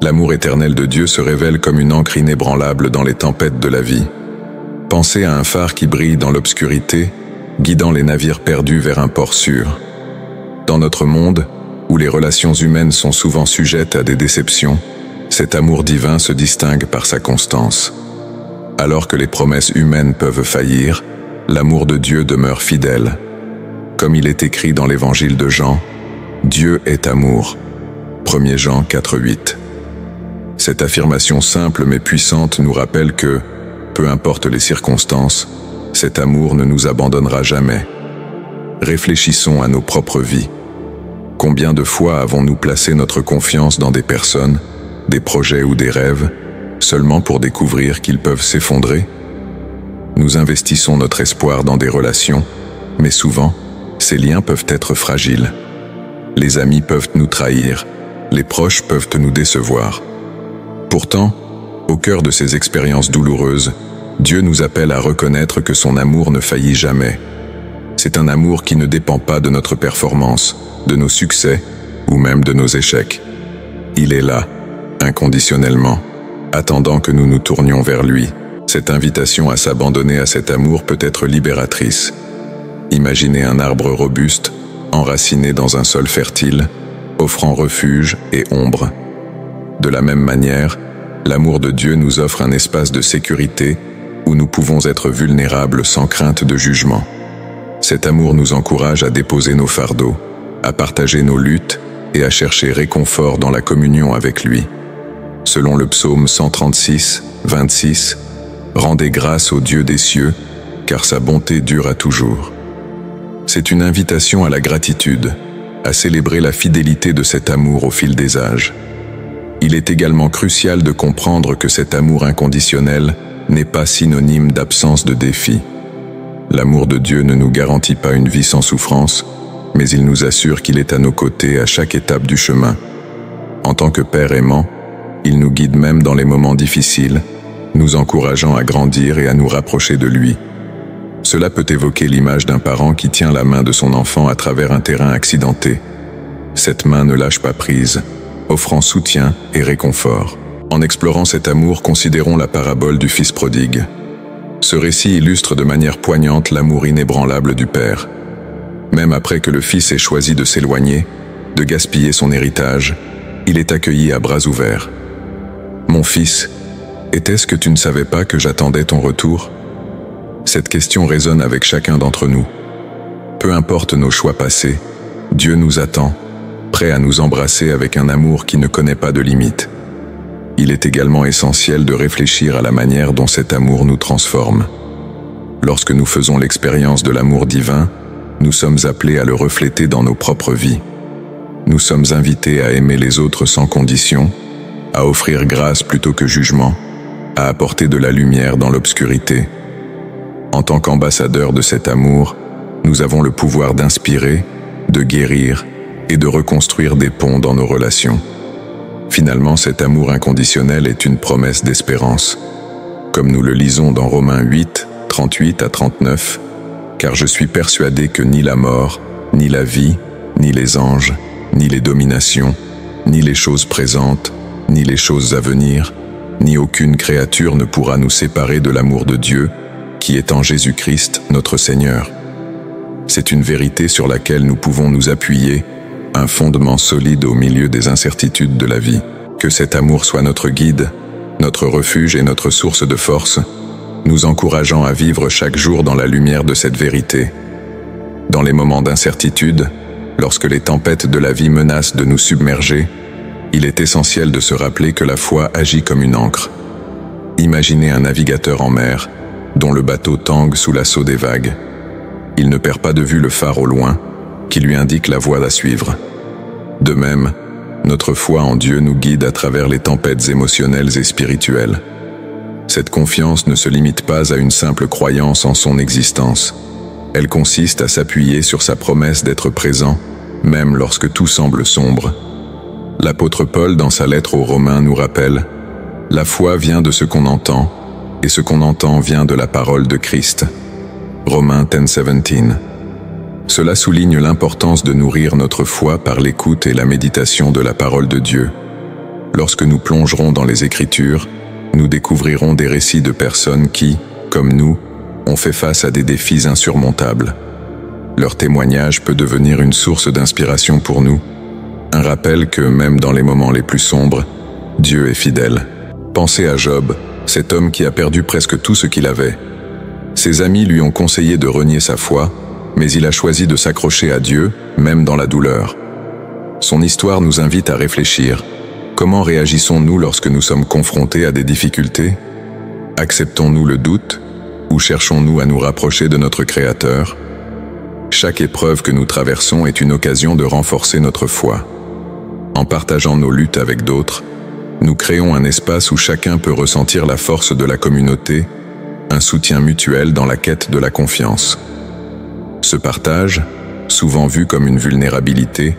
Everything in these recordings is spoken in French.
L'amour éternel de Dieu se révèle comme une ancre inébranlable dans les tempêtes de la vie. Pensez à un phare qui brille dans l'obscurité, guidant les navires perdus vers un port sûr. Dans notre monde, où les relations humaines sont souvent sujettes à des déceptions, cet amour divin se distingue par sa constance. Alors que les promesses humaines peuvent faillir, l'amour de Dieu demeure fidèle. Comme il est écrit dans l'évangile de Jean, « Dieu est amour » 1 Jean 4,8. Cette affirmation simple mais puissante nous rappelle que, peu importe les circonstances, cet amour ne nous abandonnera jamais. Réfléchissons à nos propres vies. Combien de fois avons-nous placé notre confiance dans des personnes, des projets ou des rêves, seulement pour découvrir qu'ils peuvent s'effondrer? Nous investissons notre espoir dans des relations, mais souvent, ces liens peuvent être fragiles. Les amis peuvent nous trahir, les proches peuvent nous décevoir. Pourtant, au cœur de ces expériences douloureuses, Dieu nous appelle à reconnaître que son amour ne faillit jamais. C'est un amour qui ne dépend pas de notre performance, de nos succès ou même de nos échecs. Il est là, inconditionnellement, attendant que nous nous tournions vers lui. Cette invitation à s'abandonner à cet amour peut être libératrice. Imaginez un arbre robuste, enraciné dans un sol fertile, offrant refuge et ombre. De la même manière, l'amour de Dieu nous offre un espace de sécurité où nous pouvons être vulnérables sans crainte de jugement. Cet amour nous encourage à déposer nos fardeaux, à partager nos luttes et à chercher réconfort dans la communion avec lui. Selon le psaume 136, 26, « Rendez grâce au Dieu des cieux, car sa bonté dure à toujours ». C'est une invitation à la gratitude, à célébrer la fidélité de cet amour au fil des âges. Il est également crucial de comprendre que cet amour inconditionnel n'est pas synonyme d'absence de défis. L'amour de Dieu ne nous garantit pas une vie sans souffrance, mais il nous assure qu'il est à nos côtés à chaque étape du chemin. En tant que Père aimant, il nous guide même dans les moments difficiles, nous encourageant à grandir et à nous rapprocher de lui. Cela peut évoquer l'image d'un parent qui tient la main de son enfant à travers un terrain accidenté. Cette main ne lâche pas prise, offrant soutien et réconfort. En explorant cet amour, considérons la parabole du Fils prodigue. Ce récit illustre de manière poignante l'amour inébranlable du Père. Même après que le Fils ait choisi de s'éloigner, de gaspiller son héritage, il est accueilli à bras ouverts. « Mon fils, était-ce que tu ne savais pas que j'attendais ton retour ?» Cette question résonne avec chacun d'entre nous. Peu importe nos choix passés, Dieu nous attend, prêt à nous embrasser avec un amour qui ne connaît pas de limites. Il est également essentiel de réfléchir à la manière dont cet amour nous transforme. Lorsque nous faisons l'expérience de l'amour divin, nous sommes appelés à le refléter dans nos propres vies. Nous sommes invités à aimer les autres sans condition, à offrir grâce plutôt que jugement, à apporter de la lumière dans l'obscurité. En tant qu'ambassadeurs de cet amour, nous avons le pouvoir d'inspirer, de guérir et de reconstruire des ponts dans nos relations. Finalement, cet amour inconditionnel est une promesse d'espérance. Comme nous le lisons dans Romains 8, 38 à 39, « Car je suis persuadé que ni la mort, ni la vie, ni les anges, ni les dominations, ni les choses présentes, ni les choses à venir, ni aucune créature ne pourra nous séparer de l'amour de Dieu, qui est en Jésus-Christ, notre Seigneur. » C'est une vérité sur laquelle nous pouvons nous appuyer, un fondement solide au milieu des incertitudes de la vie. Que cet amour soit notre guide, notre refuge et notre source de force, nous encourageant à vivre chaque jour dans la lumière de cette vérité. Dans les moments d'incertitude, lorsque les tempêtes de la vie menacent de nous submerger, il est essentiel de se rappeler que la foi agit comme une ancre. Imaginez un navigateur en mer, dont le bateau tangue sous l'assaut des vagues. Il ne perd pas de vue le phare au loin, qui lui indique la voie à suivre. De même, notre foi en Dieu nous guide à travers les tempêtes émotionnelles et spirituelles. Cette confiance ne se limite pas à une simple croyance en son existence. Elle consiste à s'appuyer sur sa promesse d'être présent, même lorsque tout semble sombre. L'apôtre Paul, dans sa lettre aux Romains, nous rappelle « La foi vient de ce qu'on entend, et ce qu'on entend vient de la parole de Christ. » Romains 10:17. Cela souligne l'importance de nourrir notre foi par l'écoute et la méditation de la parole de Dieu. Lorsque nous plongerons dans les Écritures, nous découvrirons des récits de personnes qui, comme nous, ont fait face à des défis insurmontables. Leur témoignage peut devenir une source d'inspiration pour nous, un rappel que même dans les moments les plus sombres, Dieu est fidèle. Pensez à Job, cet homme qui a perdu presque tout ce qu'il avait. Ses amis lui ont conseillé de renier sa foi, mais il a choisi de s'accrocher à Dieu, même dans la douleur. Son histoire nous invite à réfléchir. Comment réagissons-nous lorsque nous sommes confrontés à des difficultés? Acceptons-nous le doute, ou cherchons-nous à nous rapprocher de notre Créateur? Chaque épreuve que nous traversons est une occasion de renforcer notre foi. En partageant nos luttes avec d'autres, nous créons un espace où chacun peut ressentir la force de la communauté, un soutien mutuel dans la quête de la confiance. Ce partage, souvent vu comme une vulnérabilité,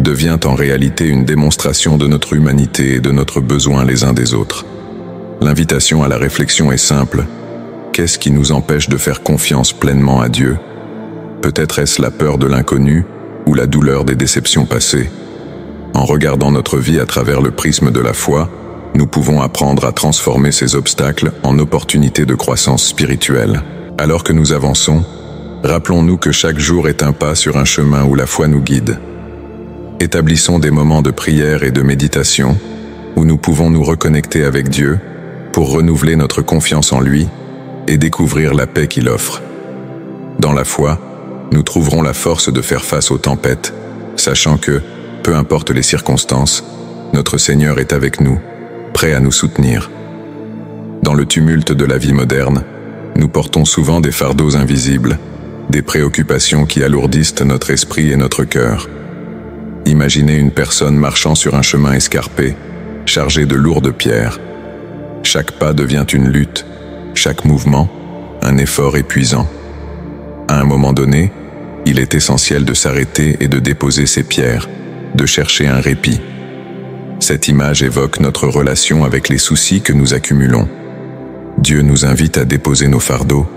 devient en réalité une démonstration de notre humanité et de notre besoin les uns des autres. L'invitation à la réflexion est simple. Qu'est-ce qui nous empêche de faire confiance pleinement à Dieu? Peut-être est-ce la peur de l'inconnu ou la douleur des déceptions passées. En regardant notre vie à travers le prisme de la foi, nous pouvons apprendre à transformer ces obstacles en opportunités de croissance spirituelle. Alors que nous avançons, rappelons-nous que chaque jour est un pas sur un chemin où la foi nous guide. Établissons des moments de prière et de méditation où nous pouvons nous reconnecter avec Dieu pour renouveler notre confiance en lui et découvrir la paix qu'il offre. Dans la foi, nous trouverons la force de faire face aux tempêtes, sachant que, peu importe les circonstances, notre Seigneur est avec nous, prêt à nous soutenir. Dans le tumulte de la vie moderne, nous portons souvent des fardeaux invisibles, des préoccupations qui alourdissent notre esprit et notre cœur. Imaginez une personne marchant sur un chemin escarpé, chargé de lourdes pierres. Chaque pas devient une lutte, chaque mouvement, un effort épuisant. À un moment donné, il est essentiel de s'arrêter et de déposer ces pierres, de chercher un répit. Cette image évoque notre relation avec les soucis que nous accumulons. Dieu nous invite à déposer nos fardeaux,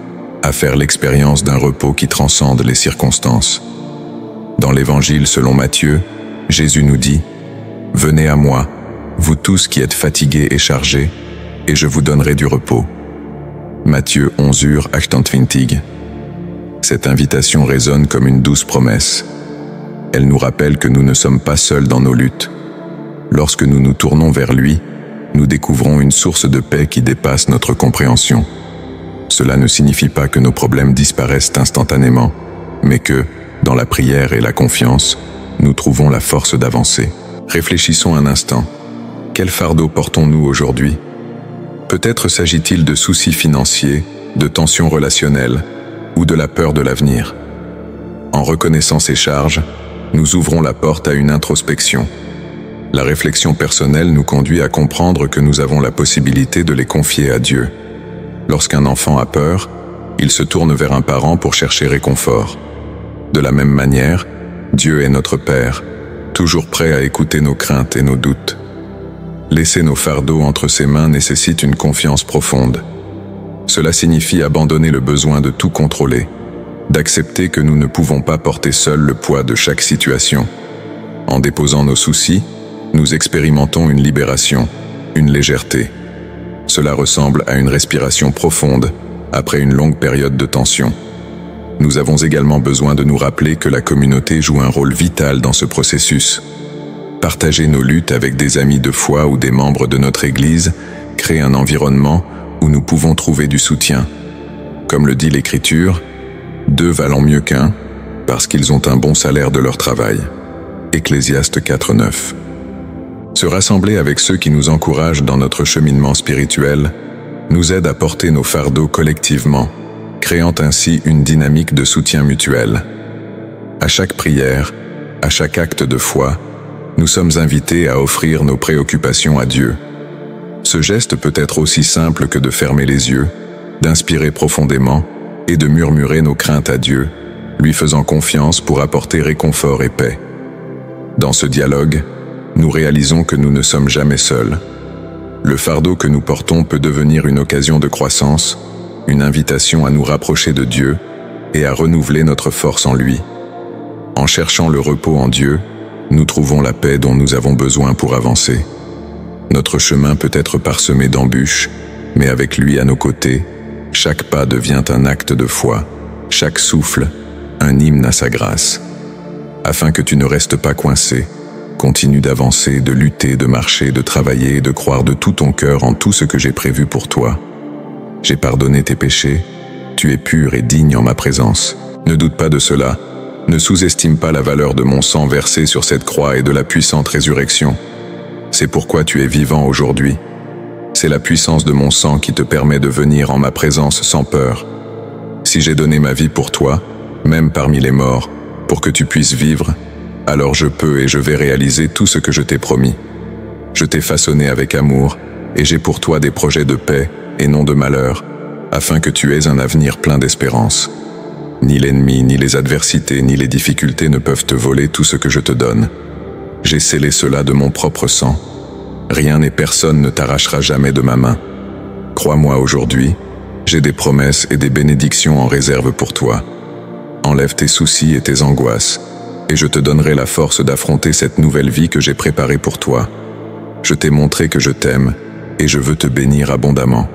à faire l'expérience d'un repos qui transcende les circonstances. Dans l'Évangile selon Matthieu, Jésus nous dit « Venez à moi, vous tous qui êtes fatigués et chargés, et je vous donnerai du repos. » Matthieu 11:28. Cette invitation résonne comme une douce promesse. Elle nous rappelle que nous ne sommes pas seuls dans nos luttes. Lorsque nous nous tournons vers lui, nous découvrons une source de paix qui dépasse notre compréhension. Cela ne signifie pas que nos problèmes disparaissent instantanément, mais que, dans la prière et la confiance, nous trouvons la force d'avancer. Réfléchissons un instant. Quel fardeau portons-nous aujourd'hui? Peut-être s'agit-il de soucis financiers, de tensions relationnelles ou de la peur de l'avenir. En reconnaissant ces charges, nous ouvrons la porte à une introspection. La réflexion personnelle nous conduit à comprendre que nous avons la possibilité de les confier à Dieu. Lorsqu'un enfant a peur, il se tourne vers un parent pour chercher réconfort. De la même manière, Dieu est notre Père, toujours prêt à écouter nos craintes et nos doutes. Laisser nos fardeaux entre ses mains nécessite une confiance profonde. Cela signifie abandonner le besoin de tout contrôler, d'accepter que nous ne pouvons pas porter seuls le poids de chaque situation. En déposant nos soucis, nous expérimentons une libération, une légèreté. Cela ressemble à une respiration profonde après une longue période de tension. Nous avons également besoin de nous rappeler que la communauté joue un rôle vital dans ce processus. Partager nos luttes avec des amis de foi ou des membres de notre Église crée un environnement où nous pouvons trouver du soutien. Comme le dit l'Écriture, « 2 valent mieux qu'1 parce qu'ils ont un bon salaire de leur travail. » Ecclésiaste 4:9. Se rassembler avec ceux qui nous encouragent dans notre cheminement spirituel nous aide à porter nos fardeaux collectivement, créant ainsi une dynamique de soutien mutuel. À chaque prière, à chaque acte de foi, nous sommes invités à offrir nos préoccupations à Dieu. Ce geste peut être aussi simple que de fermer les yeux, d'inspirer profondément et de murmurer nos craintes à Dieu, lui faisant confiance pour apporter réconfort et paix. Dans ce dialogue, nous réalisons que nous ne sommes jamais seuls. Le fardeau que nous portons peut devenir une occasion de croissance, une invitation à nous rapprocher de Dieu et à renouveler notre force en lui. En cherchant le repos en Dieu, nous trouvons la paix dont nous avons besoin pour avancer. Notre chemin peut être parsemé d'embûches, mais avec lui à nos côtés, chaque pas devient un acte de foi, chaque souffle, un hymne à sa grâce. Afin que tu ne restes pas coincé, continue d'avancer, de lutter, de marcher, de travailler, de croire de tout ton cœur en tout ce que j'ai prévu pour toi. J'ai pardonné tes péchés, tu es pur et digne en ma présence. Ne doute pas de cela, ne sous-estime pas la valeur de mon sang versé sur cette croix et de la puissante résurrection. C'est pourquoi tu es vivant aujourd'hui. C'est la puissance de mon sang qui te permet de venir en ma présence sans peur. Si j'ai donné ma vie pour toi, même parmi les morts, pour que tu puisses vivre, alors je peux et je vais réaliser tout ce que je t'ai promis. Je t'ai façonné avec amour, et j'ai pour toi des projets de paix et non de malheur, afin que tu aies un avenir plein d'espérance. Ni l'ennemi, ni les adversités, ni les difficultés ne peuvent te voler tout ce que je te donne. J'ai scellé cela de mon propre sang. Rien et personne ne t'arrachera jamais de ma main. Crois-moi aujourd'hui, j'ai des promesses et des bénédictions en réserve pour toi. Enlève tes soucis et tes angoisses, et je te donnerai la force d'affronter cette nouvelle vie que j'ai préparée pour toi. Je t'ai montré que je t'aime, et je veux te bénir abondamment.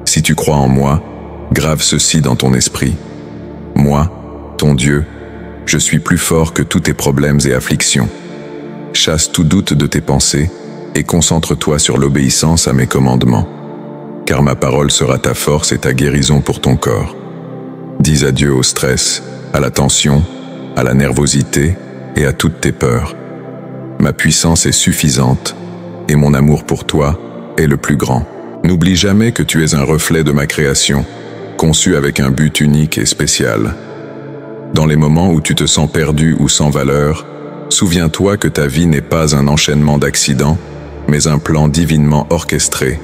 Si tu crois en moi, grave ceci dans ton esprit. Moi, ton Dieu, je suis plus fort que tous tes problèmes et afflictions. Chasse tout doute de tes pensées, et concentre-toi sur l'obéissance à mes commandements. Car ma parole sera ta force et ta guérison pour ton corps. Dis adieu au stress, à la tension, à la nervosité et à toutes tes peurs. Ma puissance est suffisante, et mon amour pour toi est le plus grand. N'oublie jamais que tu es un reflet de ma création, conçu avec un but unique et spécial. Dans les moments où tu te sens perdu ou sans valeur, souviens-toi que ta vie n'est pas un enchaînement d'accidents, mais un plan divinement orchestré.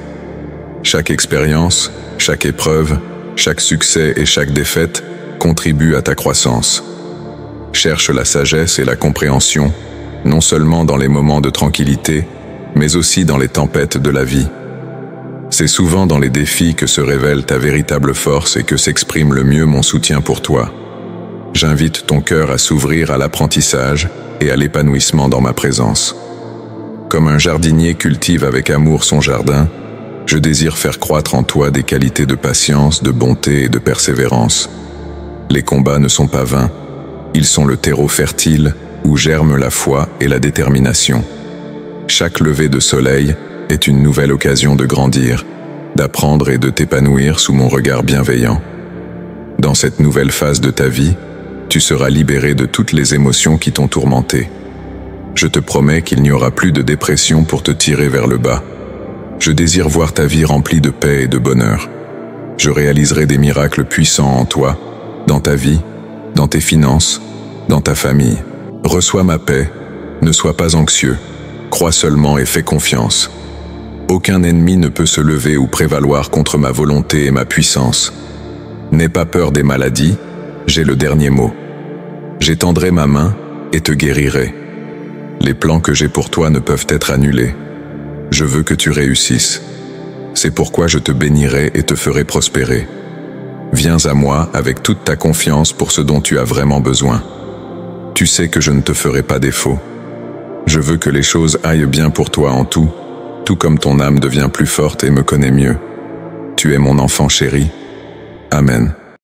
Chaque expérience, chaque épreuve, chaque succès et chaque défaite contribuent à ta croissance. Cherche la sagesse et la compréhension, non seulement dans les moments de tranquillité, mais aussi dans les tempêtes de la vie. C'est souvent dans les défis que se révèle ta véritable force et que s'exprime le mieux mon soutien pour toi. J'invite ton cœur à s'ouvrir à l'apprentissage et à l'épanouissement dans ma présence. Comme un jardinier cultive avec amour son jardin, je désire faire croître en toi des qualités de patience, de bonté et de persévérance. Les combats ne sont pas vains, ils sont le terreau fertile où germe la foi et la détermination. Chaque lever de soleil est une nouvelle occasion de grandir, d'apprendre et de t'épanouir sous mon regard bienveillant. Dans cette nouvelle phase de ta vie, tu seras libéré de toutes les émotions qui t'ont tourmenté. Je te promets qu'il n'y aura plus de dépression pour te tirer vers le bas. Je désire voir ta vie remplie de paix et de bonheur. Je réaliserai des miracles puissants en toi, dans ta vie, dans tes finances, dans ta famille. Reçois ma paix, ne sois pas anxieux, crois seulement et fais confiance. Aucun ennemi ne peut se lever ou prévaloir contre ma volonté et ma puissance. N'aie pas peur des maladies, j'ai le dernier mot. J'étendrai ma main et te guérirai. Les plans que j'ai pour toi ne peuvent être annulés. Je veux que tu réussisses. C'est pourquoi je te bénirai et te ferai prospérer. Viens à moi avec toute ta confiance pour ce dont tu as vraiment besoin. Tu sais que je ne te ferai pas défaut. Je veux que les choses aillent bien pour toi en tout, tout comme ton âme devient plus forte et me connaît mieux. Tu es mon enfant chéri. Amen.